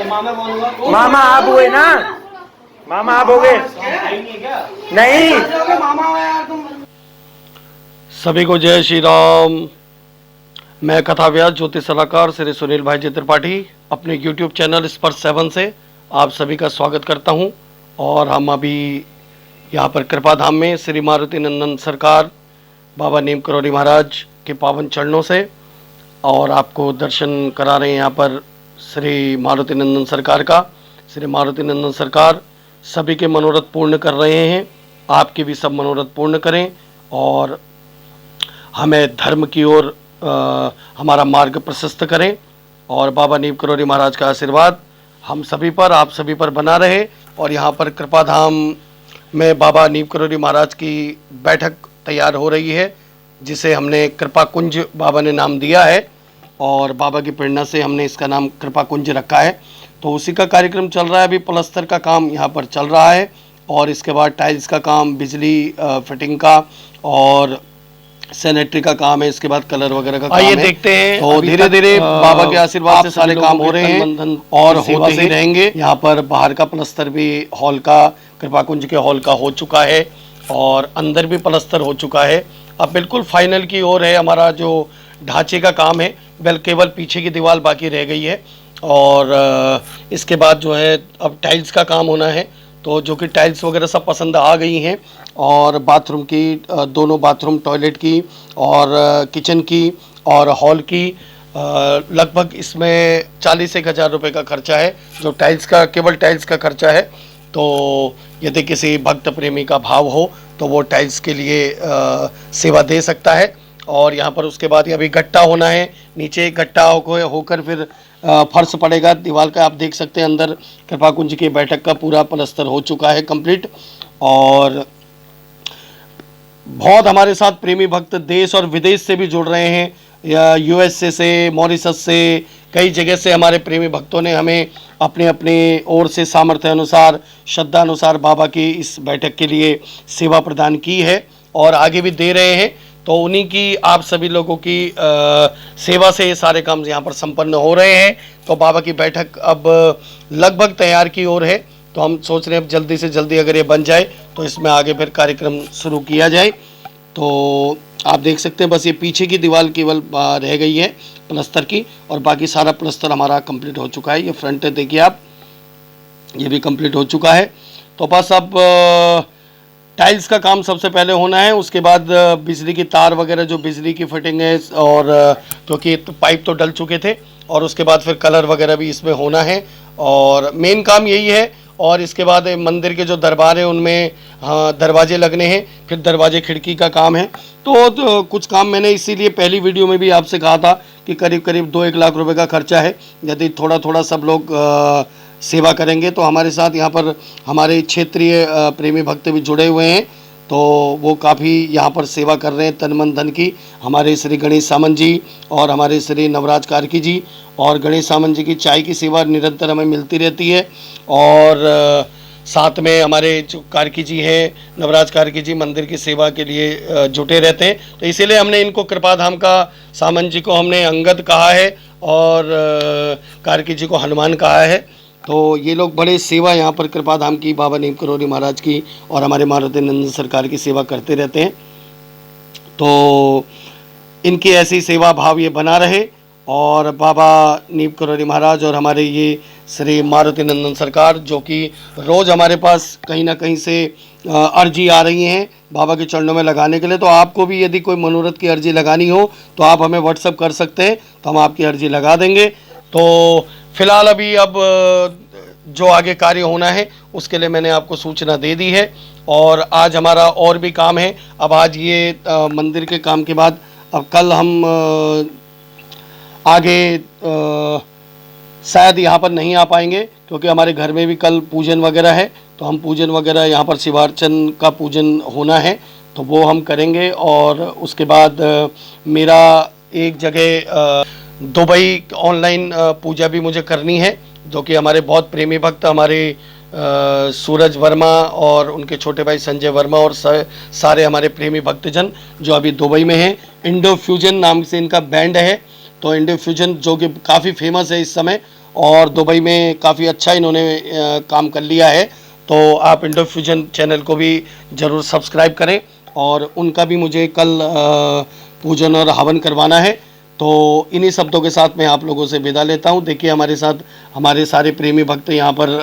तो मामा कौन हुआ? मामा आप हुए ना, मामा आप हो गए नहीं। सभी को जय श्री राम। मैं कथा व्यास ज्योतिष सलाहकार श्री सुनील भाई जी त्रिपाठी अपने YouTube चैनल स्पर्श 7 से आप सभी का स्वागत करता हूं। और हम अभी यहां पर कृपा धाम में श्री मारुति नंदन सरकार बाबा नीम करौरी महाराज के पावन चरणों से और आपको दर्शन करा रहे हैं। यहाँ पर श्री मारुति नंदन सरकार का, श्री मारुति नंदन सरकार सभी के मनोरथ पूर्ण कर रहे हैं। आपके भी सब मनोरथ पूर्ण करें और हमें धर्म की ओर हमारा मार्ग प्रशस्त करें। और बाबा नीम करौरी महाराज का आशीर्वाद हम सभी पर, आप सभी पर बना रहे। और यहाँ पर कृपा धाम में बाबा नीम करौरी महाराज की बैठक तैयार हो रही है, जिसे हमने कृपा कुंज बाबा ने नाम दिया है और बाबा की प्रेरणा से हमने इसका नाम कृपा कुंज रखा है। तो उसी का कार्यक्रम चल रहा है। अभी प्लस्तर का काम यहाँ पर चल रहा है और इसके बाद टाइल्स का काम, बिजली फिटिंग का और सैनिटरी का काम है। इसके बाद कलर वगैरह का काम है। देखते हैं तो धीरे धीरे बाबा के आशीर्वाद से सारे काम हो रहे हैं और होते ही रहेंगे। यहाँ पर बाहर का प्लस्तर भी हॉल का, कृपा कुंज के हॉल का हो चुका है और अंदर भी प्लस्तर हो चुका है। अब बिल्कुल फाइनल की ओर है हमारा जो ढांचे का काम है। केवल पीछे की दीवार बाकी रह गई है और इसके बाद जो है अब टाइल्स का काम होना है। तो जो कि टाइल्स वगैरह सब पसंद आ गई हैं और बाथरूम की, दोनों बाथरूम, टॉयलेट की और किचन की और हॉल की लगभग इसमें 40-1 हज़ार रुपये का खर्चा है। जो टाइल्स का, केवल टाइल्स का खर्चा है। तो यदि किसी भक्त प्रेमी का भाव हो तो वो टाइल्स के लिए सेवा दे सकता है। और यहाँ पर उसके बाद अभी गट्टा होना है, नीचे गट्टा होकर फिर फर्श पड़ेगा दीवार का। आप देख सकते हैं अंदर कृपा कुंज की बैठक का पूरा प्लस्तर हो चुका है कंप्लीट। और बहुत हमारे साथ प्रेमी भक्त देश और विदेश से भी जुड़ रहे हैं, या यूएसए से, मॉरिशस से, कई जगह से हमारे प्रेमी भक्तों ने हमें अपने अपने ओर से सामर्थ्य अनुसार, श्रद्धा अनुसार बाबा की इस बैठक के लिए सेवा प्रदान की है और आगे भी दे रहे हैं। तो उन्हीं की, आप सभी लोगों की सेवा से ये सारे काम यहाँ पर संपन्न हो रहे हैं। तो बाबा की बैठक अब लगभग तैयार की ओर है। तो हम सोच रहे हैं अब जल्दी से जल्दी अगर ये बन जाए तो इसमें आगे फिर कार्यक्रम शुरू किया जाए। तो आप देख सकते हैं बस ये पीछे की दीवार केवल रह गई है प्लस्तर की और बाकी सारा प्लस्तर हमारा कंप्लीट हो चुका है। ये फ्रंट है, देखिए आप, ये भी कंप्लीट हो चुका है। तो बस अब टाइल्स का काम सबसे पहले होना है। उसके बाद बिजली की तार वगैरह, जो बिजली की फिटिंग है, और क्योंकि तो पाइप तो डल चुके थे, और उसके बाद फिर कलर वगैरह भी इसमें होना है और मेन काम यही है। और इसके बाद मंदिर के जो दरबार है उनमें दरवाजे लगने हैं, फिर दरवाजे खिड़की का काम है। तो कुछ काम मैंने इसीलिए पहली वीडियो में भी आपसे कहा था कि करीब करीब 2-1 लाख रुपए का खर्चा है। यदि थोड़ा थोड़ा सब लोग सेवा करेंगे तो हमारे साथ यहाँ पर हमारे क्षेत्रीय प्रेमी भक्त भी जुड़े हुए हैं। तो वो काफ़ी यहाँ पर सेवा कर रहे हैं तन मन धन की। हमारे श्री गणेश सामंत जी और हमारे श्री नवराज कार्की जी, और गणेश सामंत जी की चाय की सेवा निरंतर हमें मिलती रहती है। और साथ में हमारे जो कार्की जी हैं, नवराज कार्की जी, मंदिर की सेवा के लिए जुटे रहते हैं। तो इसीलिए हमने इनको कृपा धाम का, सामंत जी को हमने अंगद कहा है और कार्की जी को हनुमान कहा है। तो ये लोग बड़े सेवा यहाँ पर कृपा धाम की, बाबा नीम करौरी महाराज की और हमारे मारुति नंदन सरकार की सेवा करते रहते हैं। तो इनकी ऐसी सेवा भाव ये बना रहे और बाबा नीम करौरी महाराज और हमारे ये श्री मारुति नंदन सरकार, जो कि रोज़ हमारे पास कहीं ना कहीं से अर्जी आ रही हैं बाबा के चरणों में लगाने के लिए। तो आपको भी यदि कोई मनोरथ की अर्जी लगानी हो तो आप हमें व्हाट्सअप कर सकते हैं, तो हम आपकी अर्जी लगा देंगे। तो फिलहाल अभी अब जो आगे कार्य होना है उसके लिए मैंने आपको सूचना दे दी है। और आज हमारा और भी काम है। अब आज ये मंदिर के काम के बाद अब कल हम आगे शायद यहाँ पर नहीं आ पाएंगे, क्योंकि हमारे घर में भी कल पूजन वगैरह है। तो हम पूजन वगैरह, यहाँ पर शिवार्चन का पूजन होना है, तो वो हम करेंगे। और उसके बाद मेरा एक जगह दुबई ऑनलाइन पूजा भी मुझे करनी है, जो कि हमारे बहुत प्रेमी भक्त, हमारे सूरज वर्मा और उनके छोटे भाई संजय वर्मा और सारे हमारे प्रेमी भक्तजन जो अभी दुबई में हैं। इंडो फ्यूजन नाम से इनका बैंड है। तो इंडो फ्यूजन जो कि काफ़ी फेमस है इस समय, और दुबई में काफ़ी अच्छा इन्होंने काम कर लिया है। तो आप इंडो फ्यूजन चैनल को भी ज़रूर सब्सक्राइब करें और उनका भी मुझे कल पूजन और हवन करवाना है। तो इन्हीं शब्दों के साथ मैं आप लोगों से विदा लेता हूँ। देखिए हमारे साथ हमारे सारे प्रेमी भक्त यहाँ पर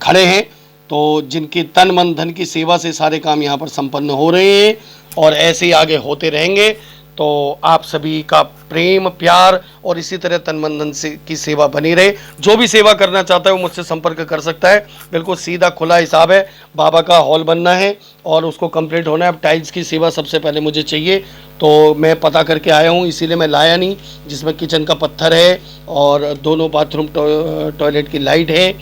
खड़े हैं, तो जिनकी तन मन धन की सेवा से सारे काम यहाँ पर संपन्न हो रहे हैं और ऐसे ही आगे होते रहेंगे। तो आप सभी का प्रेम प्यार और इसी तरह तन मन धन से की सेवा बनी रहे। जो भी सेवा करना चाहता है वो मुझसे संपर्क कर सकता है। बिल्कुल सीधा खुला हिसाब है। बाबा का हॉल बनना है और उसको कंप्लीट होना है। अब टाइल्स की सेवा सबसे पहले मुझे चाहिए, तो मैं पता करके आया हूँ, इसीलिए मैं लाया नहीं, जिसमें किचन का पत्थर है और दोनों बाथरूम टॉयलेट की लाइट है,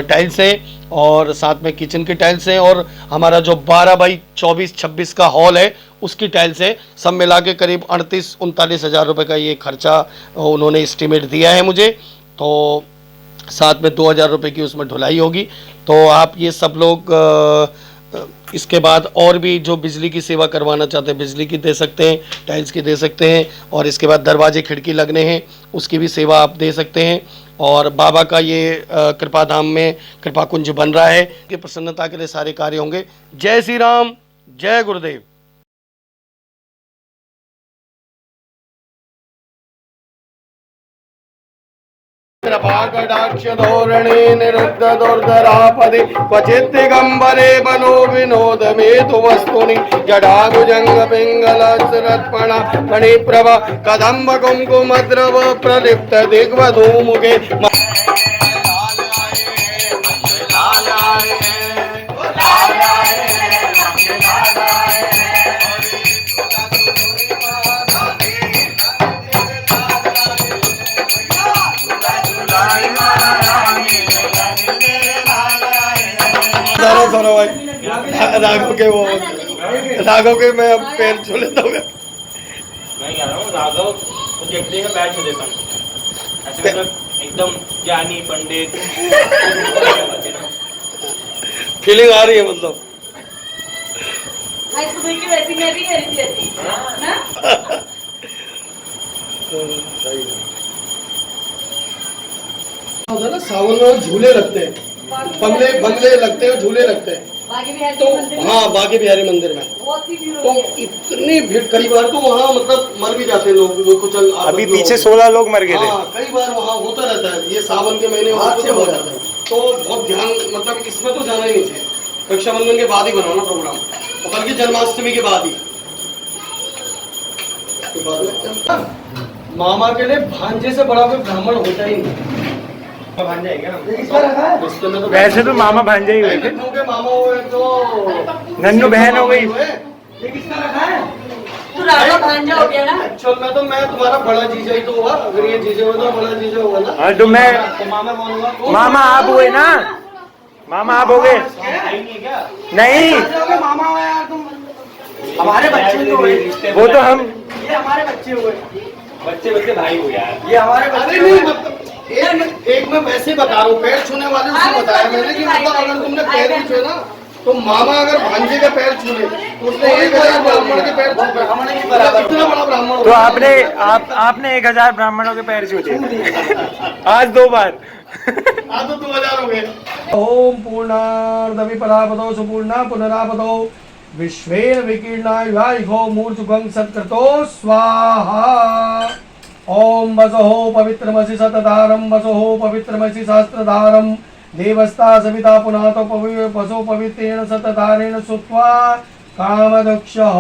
टाइल्स है और साथ में किचन की टाइल्स हैं और हमारा जो 12 बाई 24-26 का हॉल है उसकी टाइल्स है। सब मिला के करीब 38-39 हज़ार रुपये का ये खर्चा उन्होंने एस्टीमेट दिया है मुझे। तो साथ में 2,000 रुपये की उसमें ढुलाई होगी। तो आप ये सब लोग इसके बाद और भी जो बिजली की सेवा करवाना चाहते हैं बिजली की दे सकते हैं, टाइल्स की दे सकते हैं और इसके बाद दरवाजे खिड़की लगने हैं उसकी भी सेवा आप दे सकते हैं। और बाबा का ये कृपा धाम में कृपा कुंज बन रहा है कि प्रसन्नता के लिए सारे कार्य होंगे। जय श्री राम, जय गुरुदेव। कृपाकटाक्ष धोरणे निरुद्ध दुर्धरापदे क्वचित् दिगंबरे बनो विनोद मेतु वस्तुनि जडाभुजंग पिंगल सुरत्पणा मणिप्रभा कदम्ब कुंकुमद्रव प्रलिप्त दिग्वधूमुखे राघव के मैं अब पैर छू लेता हूँ। मैं कह रहा हूँ राघव को देखते हैं पैर छू लेता हूँ, ऐसे मतलब एकदम ज्ञानी पंडित फीलिंग आ रही है मतलब। इसको देख के वैसी मैं भी करी थी ऐसी ना। होता है ना सावन में झूले लगते हैं, बंगले लगते हैं, झूले लगते हैं। तो हाँ बाकी बिहारी मंदिर में तो इतनी भीड़, कई बार तो वहाँ मतलब मर भी जाते हैं लोग। वो कुछ अभी पीछे 16 लोग मर गए थे। कई बार वहाँ होता रहता है, ये सावन के महीने हो जाता है। तो बहुत ध्यान, मतलब इसमें तो जाना ही नहीं चाहिए। रक्षाबंधन के बाद ही बनाना प्रोग्राम, बल्कि जन्माष्टमी के बाद ही। मामा के लिए भांजे से बड़ा कोई ब्राह्मण होता ही नहीं। भांजा है क्या? वैसे तो मामा भांजे ही हुए थे, मामा हुए तो नन्नू बहन हो गई। तू राघव भांजा हो गया ना। एक्चुअल में तो मैं तुम्हारा बड़ा जीजा ही तो हुआ। अगर ये जीजा हुआ तो बड़ा जीजा हुआ ना। हाँ तो मैं मामा कौन हुआ? मामा आप हुए ना, मामा आप हो गए। नहीं मामा हुआ यार तुम, हमारे बच्चे तो हुए। वो तो हम, ये हमारे बच्चे हुए, बच्चे भाई हो यार। ये हमारे बच्चे नहीं, मतलब एक मैं वैसे बता रहा हूँ, पैर छूने वाले उसने बताया मैंने कि मतलब अगर तुमने पैर भी छुए ना तो मामा अगर भांजे का पैर छू ले तो उसने 1000 ब्राह्मण के पैर छू, ब्राह्मण के बराबर इतना बड़ा ब्राह्मण। तो आपने 1000 ब्राह्मणों के पैर छू दिए आज 2 बार। आज तो 2000 हो गए। ओम पूर्णार्धमि परापदो सुपूर्णा पुनरापदो विश्वेन विकीर्णाय वायुः मूर्धुगं सत्कृतो स्वाहा। ओम वसो पवित्रमसि सतधारम वसो पवित्रमसि शास्त्रधारम देवस्ता सविता पुनातो वसो पवित्रेण सतधारेण सुत्वा कामदक्षः।